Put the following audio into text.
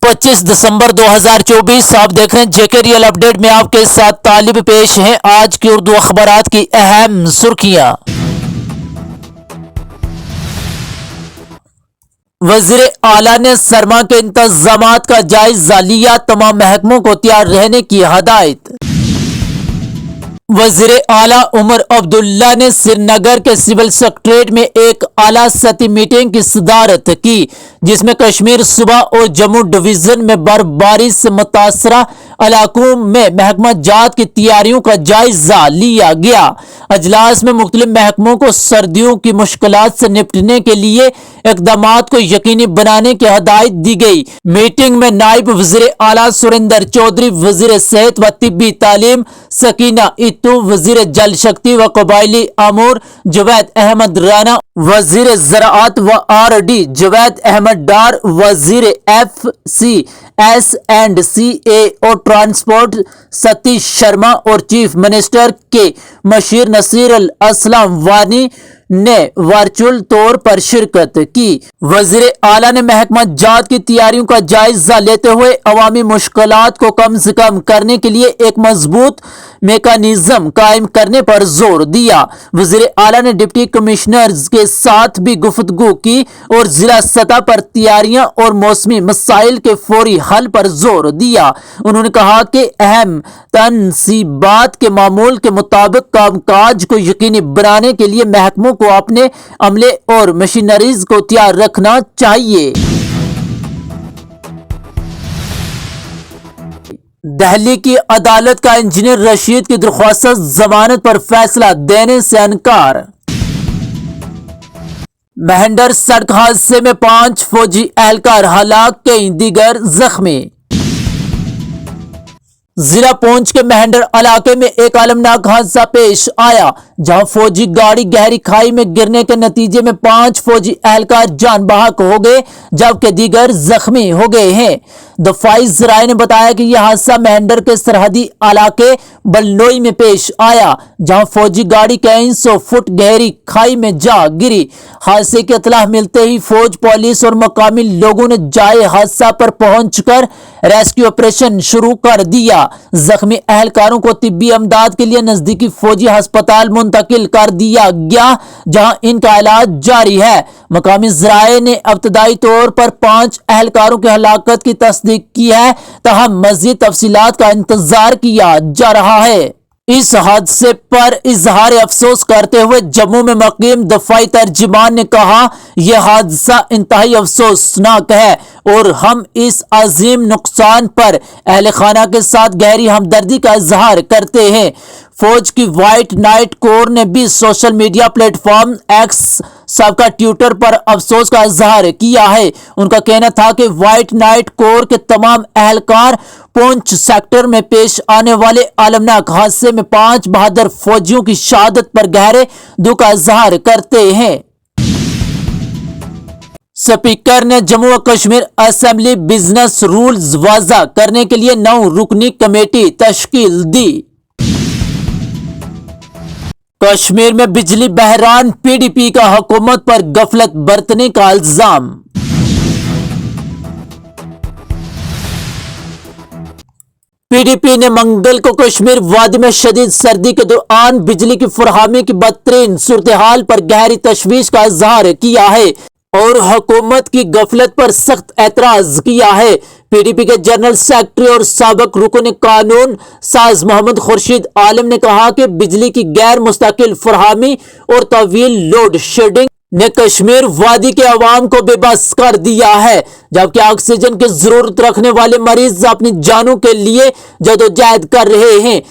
25 दिसंबर 2024 आप देख रहे हैं जेके रियल अपडेट में आपके साथ तालिब पेश हैं आज की उर्दू अखबारात की अहम सुर्खियां। वज़ीर आला ने सरमा के इंतजामात का जायजा लिया, तमाम महकमों को तैयार रहने की हदायत। वज़ीर आला उमर अब्दुल्ला ने श्रीनगर के सिविल सेक्रेटरीट में एक आला सतही मीटिंग की सदारत की, जिसमें कश्मीर सूबा और जम्मू डिवीजन में बर्फबारी से मुतासरा इलाकों में महकमा जात की तैयारियों का जायजा लिया गया। अजलास में मुख्तलिफ महकमों को सर्दियों की मुश्किलात से निपटने के लिए इक़दामात को यकीनी बनाने की हदायत दी गई। मीटिंग में नायब वज़ीर आला सुरेंद्र चौधरी, वज़ीर सेहत व तिब्बी तालीम सकीना इत्तू, वज़ीर जल शक्ति व कबायली अमूर जवेद अहमद राना, वज़ीर ज़राअत व RD जवेद अहमद डार, वज़ीर FCS&CA और ट्रांसपोर्ट सतीश शर्मा और चीफ मिनिस्टर के मशीर नसीर अल असलम वानी ने वर्चुअल तौर पर शिरकत की। वज़ीर आला ने महकमा जात की तैयारियों का जायजा लेते हुए अवामी मुश्किलात को कम से कम करने के लिए एक मजबूत मेकानिज्म कायम करने पर जोर दिया। वज़ीर आला ने डिप्टी कमिश्नर्स के साथ भी गुफ्तगू की और जिला सतह पर तैयारियां और मौसमी मसाइल के फौरी हल पर जोर दिया। उन्होंने कहा कि अहम तनसीबात के मामूल के मुताबिक कामकाज को यकीनी बनाने के लिए महकमों को अपने अमले और मशीनरीज को तैयार रखना चाहिए। दिल्ली की अदालत का इंजीनियर रशीद की दरख्वास्त जमानत पर फैसला देने से इनकार। महेंद्र सड़क हादसे में 5 फौजी एहलकार हलाक, कई दीगर जख्मी। जिला पुंछ के महेंद्र इलाके में एक अलमनाक हादसा पेश आया, जहां फौजी गाड़ी गहरी खाई में गिरने के नतीजे में 5 फौजी एहलकार जान बहक हो गए, जबकि दीगर जख्मी हो गए हैं। दफाई जराये ने बताया कि यह हादसा महेंद्र के सरहदी इलाके बलनोई में पेश आया, जहां फौजी गाड़ी कई 100 फुट गहरी खाई में जा गिरी। हादसे की इत्तला मिलते ही फौज, पुलिस और मकामी लोगों ने जाए हादसा पर पहुंचकर रेस्क्यू ऑपरेशन शुरू कर दिया। जख्मी एहलकारों को तिब्बी अमदाद के लिए नजदीकी फौजी अस्पताल मुंतकिल कर दिया गया, जहां इनका इलाज जारी है। मकामी जराये ने इब्तदाई तौर पर 5 एहलकारों की हलाकत की तस्दीक की है, तहम मजीद तफसीलात का इंतजार किया जा रहा है। इस हादसे पर इजहार अफसोस करते हुए जम्मू में मुकीम दफाई तर्जुमान ने कहा, यह हादसा इंतहाई अफसोसनाक है और हम इस अजीम नुकसान पर अहल खाना के साथ गहरी हमदर्दी का इजहार करते हैं। फौज की व्हाइट नाइट कोर ने भी सोशल मीडिया प्लेटफॉर्म एक्स सबका ट्विटर पर अफसोस का इजहार किया है। उनका कहना था कि व्हाइट नाइट कोर के तमाम एहलकार पुंछ सेक्टर में पेश आने वाले अलमनाक हादसे में 5 बहादुर फौजियों की शहादत पर गहरे दुख का इजहार करते हैं। स्पीकर ने जम्मू व Kashmir assembly business rules waza करने के लिए 9 रुकनी कमेटी तश्कील दी। कश्मीर में बिजली बहरान, PDP का हुकूमत पर गफलत बरतने का इल्जाम। PDP ने मंगल को कश्मीर वादी में शदीद सर्दी के दौरान बिजली की फराहमी की बदतरीन सूरत हाल पर गहरी तशवीश का इजहार किया है और हुकूमत की गफलत पर सख्त एतराज किया है। PDP के जनरल सेक्रेटरी और साबिक रुकन कानून साज मोहम्मद खुर्शीद आलम ने कहा कि बिजली की गैर मुस्तकिल फराहमी और तवील लोड शेडिंग ने कश्मीर वादी के अवाम को बेबस कर दिया है, जबकि ऑक्सीजन की जरूरत रखने वाले मरीज अपनी जानों के लिए जदोजहद कर रहे हैं।